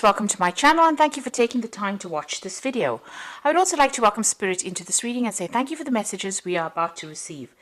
Welcome to my channel and thank you for taking the time to watch this video. I would also like to welcome Spirit into this reading and say thank you for the messages we are about to receive.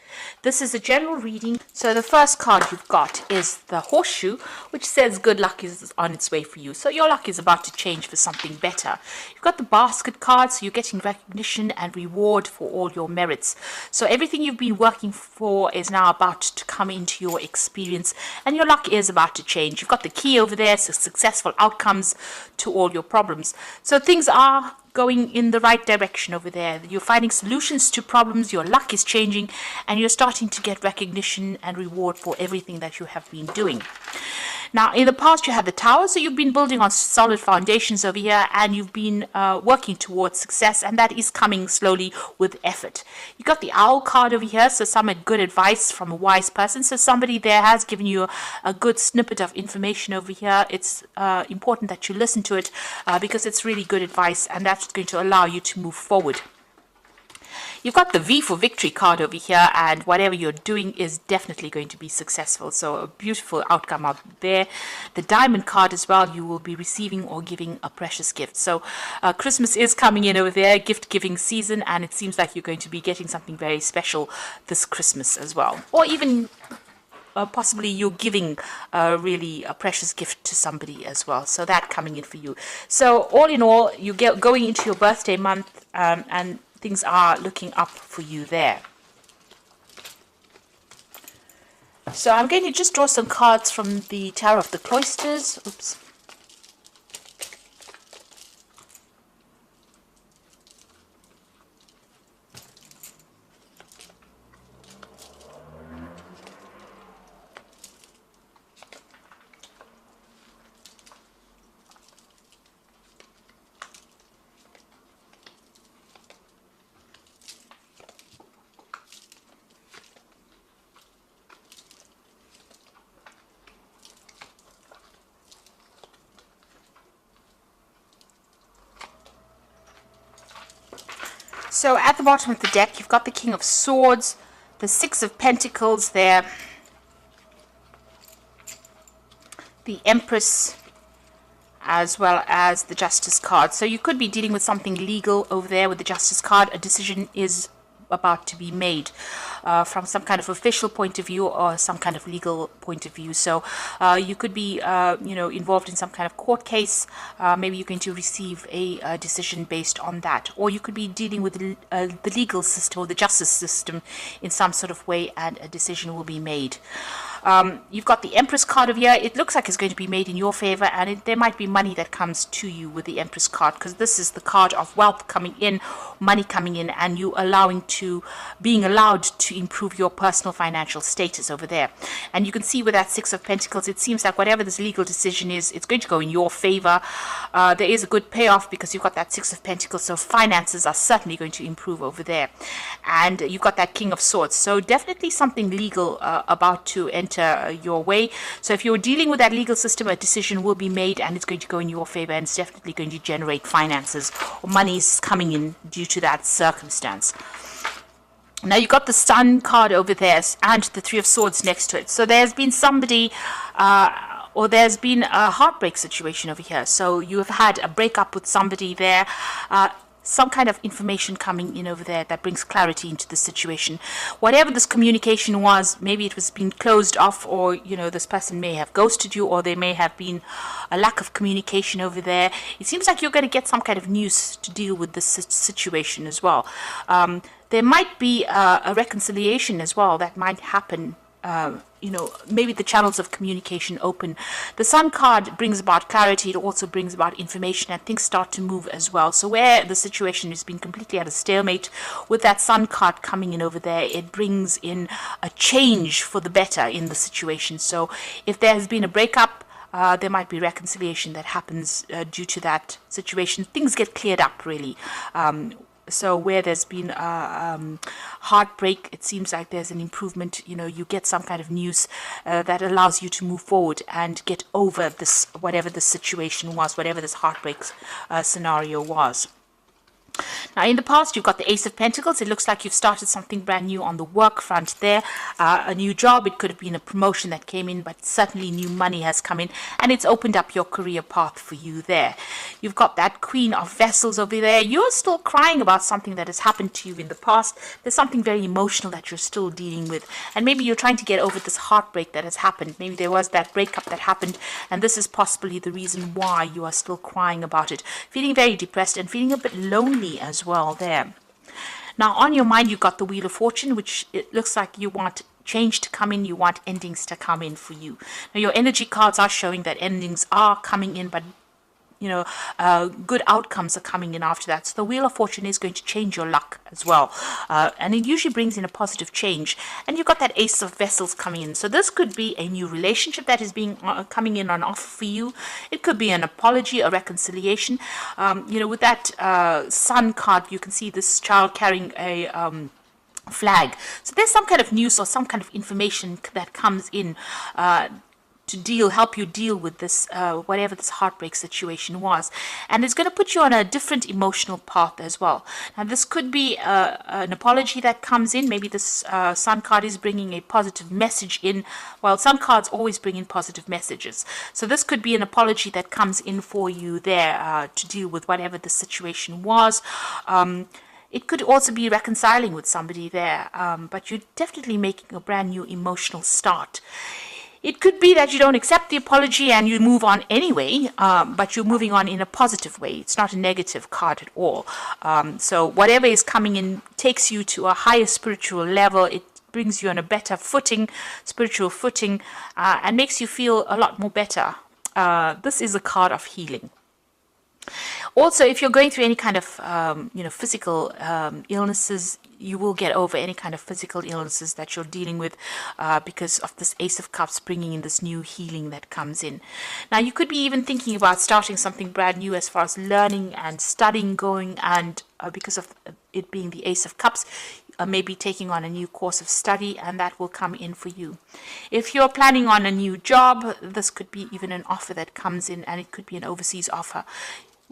This is a general reading, so the first card you've got is the horseshoe, which says good luck is on its way for you. So your luck is about to change for something better. You've got the basket card, so you're getting recognition and reward for all your merits. So everything you've been working for is now about to come into your experience and your luck is about to change. You've got the key over there, so successful outcomes to all your problems. So things are going in the right direction over there. You're finding solutions to problems, your luck is changing, and you're starting to get recognition and reward for everything that you have been doing. Now, in the past, you had the tower, so you've been building on solid foundations over here, and you've been working towards success, and that is coming slowly with effort. You got the owl card over here, so some good advice from a wise person. So somebody there has given you a good snippet of information over here. It's important that you listen to it because it's really good advice, and that's going to allow you to move forward. You've got the V for victory card over here, and whatever you're doing is definitely going to be successful. So a beautiful outcome out there. The diamond card as well, you will be receiving or giving a precious gift. So Christmas is coming in over there, gift giving season, and it seems like you're going to be getting something very special this Christmas as well. Or even possibly you're giving really a precious gift to somebody as well. So that coming in for you. So all in all, you get going into your birthday month and things are looking up for you there. So I'm going to just draw some cards from the Tarot of the Cloisters. Oops. So at the bottom of the deck, you've got the King of Swords, the Six of Pentacles there, the Empress, as well as the Justice card. So you could be dealing with something legal over there with the Justice card. A decision is about to be made from some kind of official point of view or some kind of legal point of view. So you could be involved in some kind of court case. Maybe you're going to receive a decision based on that, or you could be dealing with the legal system or the justice system in some sort of way, and a decision will be made. You've got the Empress card over here. It looks like it's going to be made in your favor, and there might be money that comes to you with the Empress card, because this is the card of wealth coming in, money coming in, and you being allowed to improve your personal financial status over there. And you can see with that Six of Pentacles, it seems like whatever this legal decision is, it's going to go in your favor. There is a good payoff because you've got that Six of Pentacles, so finances are certainly going to improve over there. And you've got that King of Swords, so definitely something legal about to enter your way. So if you're dealing with that legal system, a decision will be made and it's going to go in your favor, and it's definitely going to generate finances or money's coming in due to that circumstance. Now you've got the Sun card over there and the Three of Swords next to it. So there's been somebody or there's been a heartbreak situation over here. So you have had a breakup with somebody there. Some kind of information coming in over there that brings clarity into the situation. Whatever this communication was, maybe it was being closed off, or this person may have ghosted you, or there may have been a lack of communication over there. It seems like you're going to get some kind of news to deal with this situation as well. There might be a reconciliation as well that might happen. Maybe the channels of communication open. The Sun card brings about clarity. It also brings about information, and things start to move as well. So where the situation has been completely at a stalemate, with that Sun card coming in over there, it brings in a change for the better in the situation. So if there has been a breakup, there might be reconciliation that happens due to that situation. Things get cleared up, really. So where there's been heartbreak, it seems like there's an improvement. You get some kind of news that allows you to move forward and get over this, whatever the situation was, whatever this heartbreak scenario was. Now, in the past, you've got the Ace of Pentacles. It looks like you've started something brand new on the work front there. A new job. It could have been a promotion that came in, but certainly new money has come in, and it's opened up your career path for you there. You've got that Queen of Vessels over there. You're still crying about something that has happened to you in the past. There's something very emotional that you're still dealing with, and maybe you're trying to get over this heartbreak that has happened. Maybe there was that breakup that happened, and this is possibly the reason why you are still crying about it, feeling very depressed and feeling a bit lonely as well there. Now, on your mind, you've got the Wheel of Fortune, which it looks like you want change to come in, you want endings to come in for you. Now, your energy cards are showing that endings are coming in, but good outcomes are coming in after that. So the Wheel of Fortune is going to change your luck as well. And it usually brings in a positive change. And you've got that Ace of Vessels coming in. So this could be a new relationship that is being coming in on offer for you. It could be an apology, a reconciliation. With that Sun card, you can see this child carrying a flag. So there's some kind of news or some kind of information that comes in to help you deal with this, whatever this heartbreak situation was. And it's going to put you on a different emotional path as well. Now, this could be an apology that comes in. Maybe this Sun card is bringing a positive message in. Well, Sun cards always bring in positive messages. So this could be an apology that comes in for you there to deal with whatever the situation was. It could also be reconciling with somebody there, but you're definitely making a brand new emotional start. It could be that you don't accept the apology and you move on anyway, but you're moving on in a positive way. It's not a negative card at all. So whatever is coming in takes you to a higher spiritual level. It brings you on a better footing, spiritual footing, and makes you feel a lot more better. This is a card of healing. Also, if you're going through any kind of, physical illnesses, you will get over any kind of physical illnesses that you're dealing with because of this Ace of Cups bringing in this new healing that comes in. Now, you could be even thinking about starting something brand new as far as learning and studying going, and because of it being the Ace of Cups, maybe taking on a new course of study, and that will come in for you. If you're planning on a new job, this could be even an offer that comes in, and it could be an overseas offer.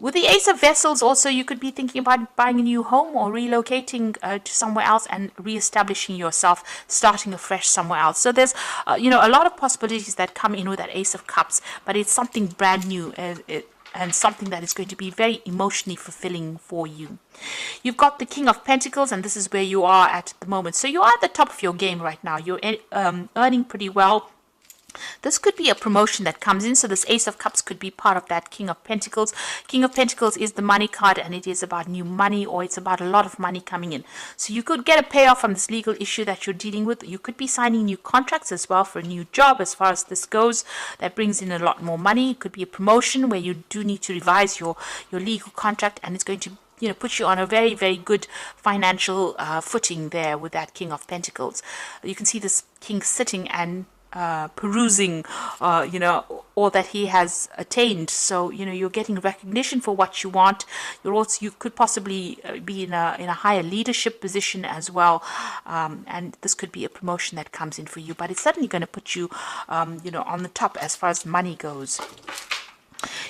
With the Ace of Vessels, also, you could be thinking about buying a new home or relocating to somewhere else and reestablishing yourself, starting afresh somewhere else. So there's, a lot of possibilities that come in with that Ace of Cups, but it's something brand new and something that is going to be very emotionally fulfilling for you. You've got the King of Pentacles, and this is where you are at the moment. So you are at the top of your game right now. You're earning pretty well. This could be a promotion that comes in. So this Ace of Cups could be part of that King of Pentacles. King of Pentacles is the money card, and it is about new money, or it's about a lot of money coming in. So you could get a payoff from this legal issue that you're dealing with. You could be signing new contracts as well for a new job as far as this goes. That brings in a lot more money. It could be a promotion where you do need to revise your legal contract, and it's going to put you on a very, very good financial footing there with that King of Pentacles. You can see this king sitting and perusing all that he has attained. So you're getting recognition for what you want. You could possibly be in a higher leadership position as well, and this could be a promotion that comes in for you, but it's certainly going to put you on the top as far as money goes.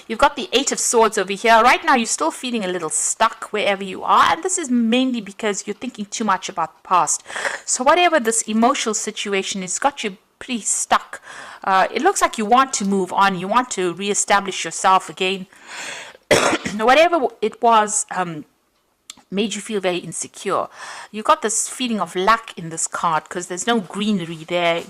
You've got the Eight of Swords over here. Right now, you're still feeling a little stuck wherever you are, and this is mainly because you're thinking too much about the past. So whatever this emotional situation has got you pretty stuck. It looks like you want to move on. You want to reestablish yourself again. Whatever it was made you feel very insecure. You got this feeling of lack in this card because there's no greenery there.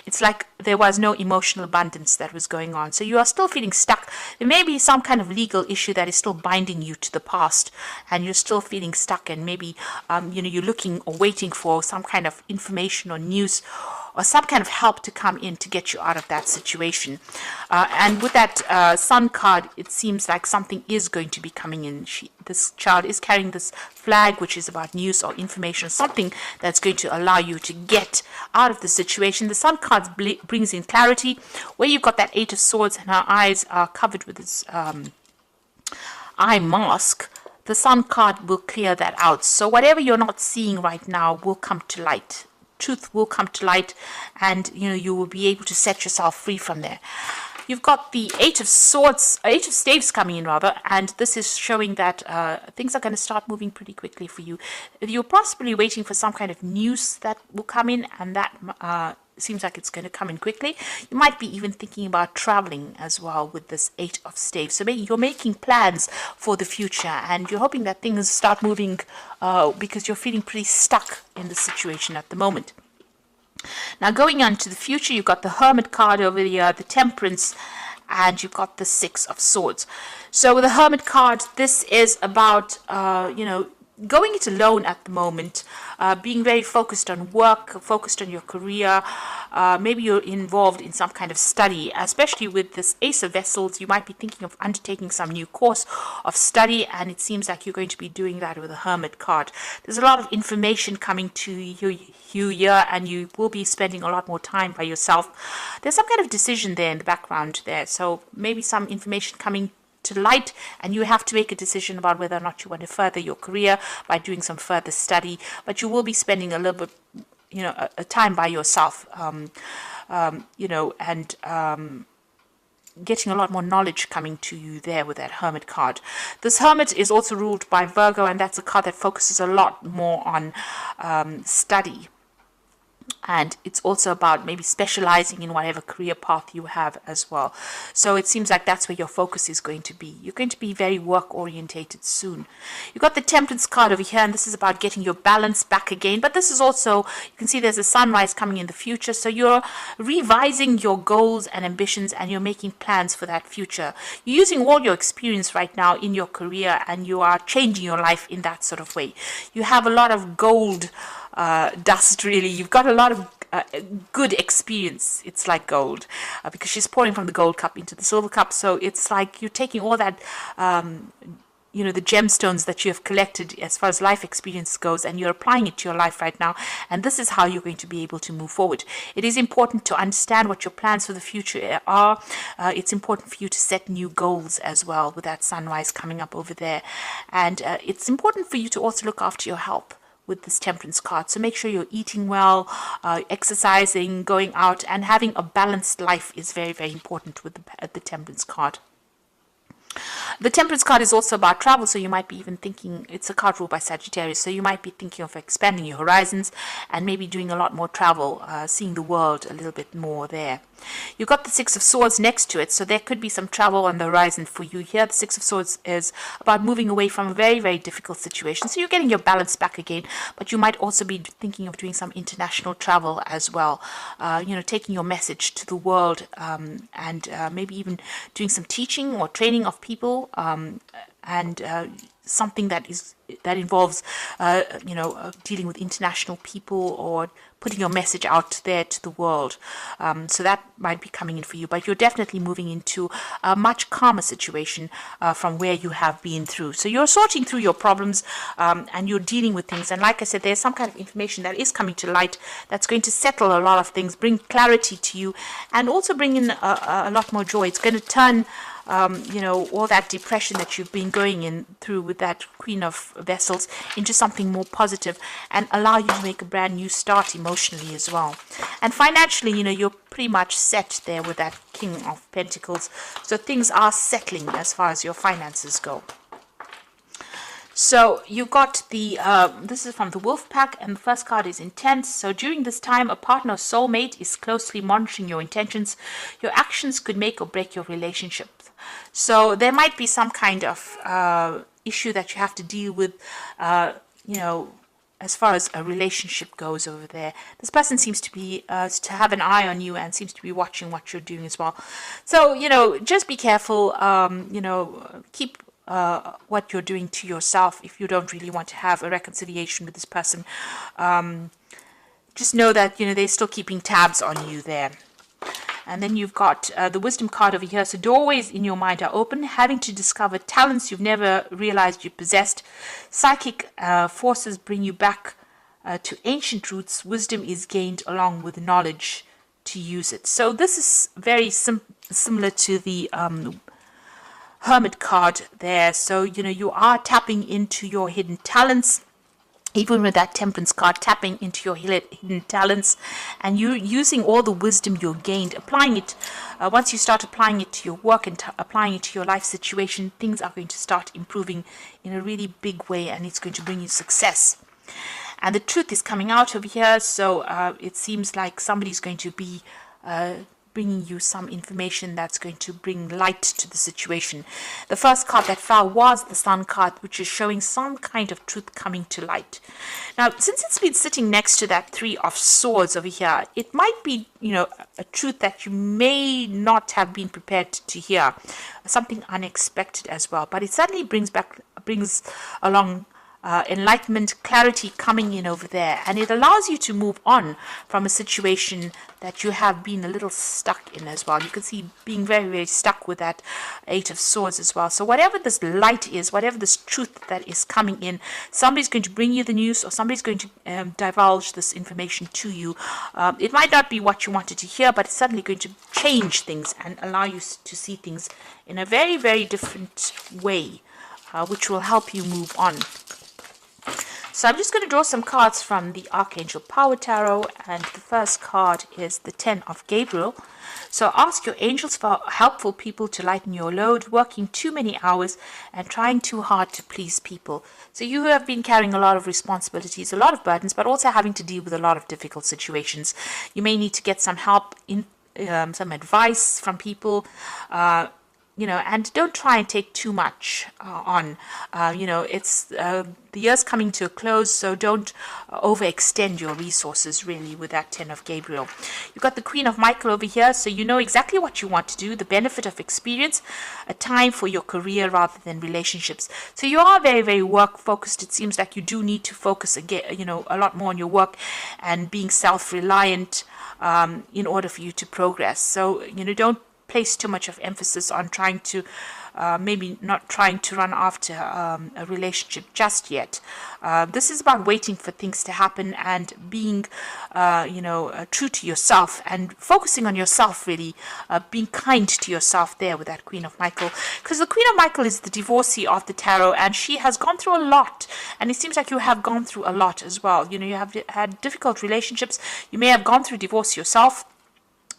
It's like there was no emotional abundance that was going on. So you are still feeling stuck. There may be some kind of legal issue that is still binding you to the past, and you're still feeling stuck, and maybe you're looking or waiting for some kind of information or news or some kind of help to come in to get you out of that situation. And with that Sun card, it seems like something is going to be coming in. This child is carrying this flag, which is about news or information, something that's going to allow you to get out of the situation. The Sun card brings in clarity. Where you've got that Eight of Swords and her eyes are covered with this eye mask, the Sun card will clear that out. So whatever you're not seeing right now will come to light. Truth will come to light, and you will be able to set yourself free from there. You've got the Eight of Swords, Eight of Staves coming in rather, and this is showing that things are going to start moving pretty quickly for you. You're possibly waiting for some kind of news that will come in, and that seems like it's going to come in quickly. You might be even thinking about traveling as well with this Eight of Staves. So maybe you're making plans for the future, and you're hoping that things start moving because you're feeling pretty stuck in the situation at the moment. Now going on to the future, you've got the Hermit card over here, the Temperance, and you've got the Six of Swords. So with the Hermit card, this is about, going it alone at the moment, being very focused on work, focused on your career. Maybe you're involved in some kind of study, especially with this Ace of Vessels. You might be thinking of undertaking some new course of study, and it seems like you're going to be doing that with a Hermit card. There's a lot of information coming to you here, and you will be spending a lot more time by yourself. There's some kind of decision there in the background there, so maybe some information coming to light, and you have to make a decision about whether or not you want to further your career by doing some further study. But you will be spending a little bit, a time by yourself, and getting a lot more knowledge coming to you there with that Hermit card. This Hermit is also ruled by Virgo, and that's a card that focuses a lot more on study. And it's also about maybe specializing in whatever career path you have as well. So it seems like that's where your focus is going to be. You're going to be very work orientated soon. You've got the Temperance card over here, and this is about getting your balance back again. But this is also, you can see there's a sunrise coming in the future. So you're revising your goals and ambitions, and you're making plans for that future. You're using all your experience right now in your career, and you are changing your life in that sort of way. You have a lot of gold dust, really. You've got a lot of good experience. It's like gold, because she's pouring from the gold cup into the silver cup. So it's like you're taking all that, the gemstones that you have collected as far as life experience goes, and you're applying it to your life right now. And this is how you're going to be able to move forward. It is important to understand what your plans for the future are. It's important for you to set new goals as well with that sunrise coming up over there. And it's important for you to also look after your health with this Temperance card. So make sure you're eating well, exercising, going out, and having a balanced life is very, very important with the Temperance card. The Temperance card is also about travel, so you might be even thinking, it's a card ruled by Sagittarius, so you might be thinking of expanding your horizons and maybe doing a lot more travel, seeing the world a little bit more there. You've got the Six of Swords next to it, so there could be some travel on the horizon for you here. The Six of Swords is about moving away from a very, very difficult situation. So you're getting your balance back again, but you might also be thinking of doing some international travel as well. Taking your message to the world, and maybe even doing some teaching or training of people, and something that involves dealing with international people, or putting your message out there to the world. So that might be coming in for you, but you're definitely moving into a much calmer situation from where you have been through. So you're sorting through your problems, and you're dealing with things. And like I said, there's some kind of information that is coming to light that's going to settle a lot of things, bring clarity to you, and also bring in a lot more joy. It's going to turn all that depression that you've been going in through with that Queen of Vessels into something more positive, and allow you to make a brand new start emotionally as well. And financially, you're pretty much set there with that King of Pentacles. So things are settling as far as your finances go. So you got the, this is from the Wolf Pack, and the first card is Intense. So during this time, a partner or soulmate is closely monitoring your intentions. Your actions could make or break your relationship. So there might be some kind of issue that you have to deal with, as far as a relationship goes over there. This person seems to be, to have an eye on you, and seems to be watching what you're doing as well. So, just be careful, keep what you're doing to yourself if you don't really want to have a reconciliation with this person. Just know that, they're still keeping tabs on you there. And then you've got the Wisdom card over here. So doorways in your mind are open, having to discover talents you've never realized you possessed. Psychic forces bring you back to ancient roots. Wisdom is gained along with knowledge to use it. So this is very similar to the Hermit card there. So, you are tapping into your hidden talents. even with that Temperance card, tapping into your hidden talents, and you using all the wisdom you gained, applying it. Once you start applying it to your work and applying it to your life situation, things are going to start improving in a really big way, and it's going to bring you success. And the truth is coming out over here, so it seems like somebody's going to be bringing you some information that's going to bring light to the situation. The first card that fell was the Sun card, which is showing some kind of truth coming to light. Now, since it's been sitting next to that Three of Swords over here, it might be, a truth that you may not have been prepared to hear, something unexpected as well. But it suddenly brings along enlightenment, clarity coming in over there, and it allows you to move on from a situation that you have been a little stuck in as well. You can see being very, very stuck with that Eight of Swords as well. So whatever this light is, whatever this truth that is coming in, somebody's going to bring you the news, or somebody's going to divulge this information to you. It might not be what you wanted to hear, but it's suddenly going to change things and allow you to see things in a very, very different way, which will help you move on. So I'm just going to draw some cards from the Archangel Power Tarot, and the first card is the Ten of Gabriel. So ask your angels for helpful people to lighten your load, working too many hours and trying too hard to please people. So you have been carrying a lot of responsibilities, a lot of burdens, but also having to deal with a lot of difficult situations. You may need to get some help, some advice from people, and don't try and take too much on. It's the year's coming to a close, so don't overextend your resources really with that Ten of Gabriel. You've got the Queen of Michael over here, so you know exactly what you want to do, the benefit of experience, a time for your career rather than relationships. So you are very, very work focused. It seems like you do need to focus again, a lot more on your work and being self-reliant in order for you to progress. So, don't place too much of emphasis on trying to maybe not trying to run after a relationship just yet. This is about waiting for things to happen and being true to yourself and focusing on yourself, really being kind to yourself there with that Queen of Michael, because the Queen of Michael is the divorcee of the tarot, and she has gone through a lot, and it seems like you have gone through a lot as well. You have had difficult relationships, you may have gone through divorce yourself.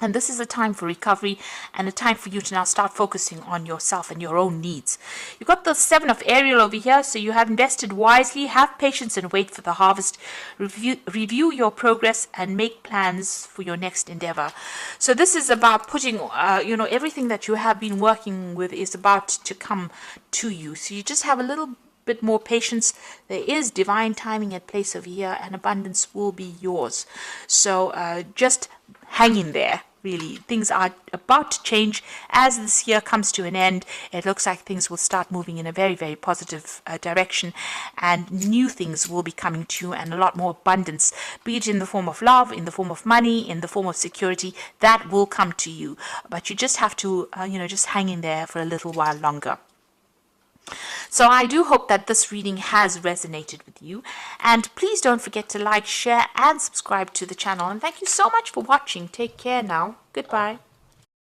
And this is a time for recovery and a time for you to now start focusing on yourself and your own needs. You've got the Seven of Ariel over here, so you have invested wisely. Have patience and wait for the harvest. Review your progress and make plans for your next endeavor. So this is about putting, everything that you have been working with is about to come to you. So you just have a little bit more patience. There is divine timing at place over here, and abundance will be yours. So just hang in there. Really, things are about to change as this year comes to an end. It looks like things will start moving in a very, very positive direction, and new things will be coming to you, and a lot more abundance, be it in the form of love, in the form of money, in the form of security, that will come to you. But you just have to, just hang in there for a little while longer. So I do hope that this reading has resonated with you, and please don't forget to like, share and subscribe to the channel, and thank you so much for watching. Take care now. Goodbye.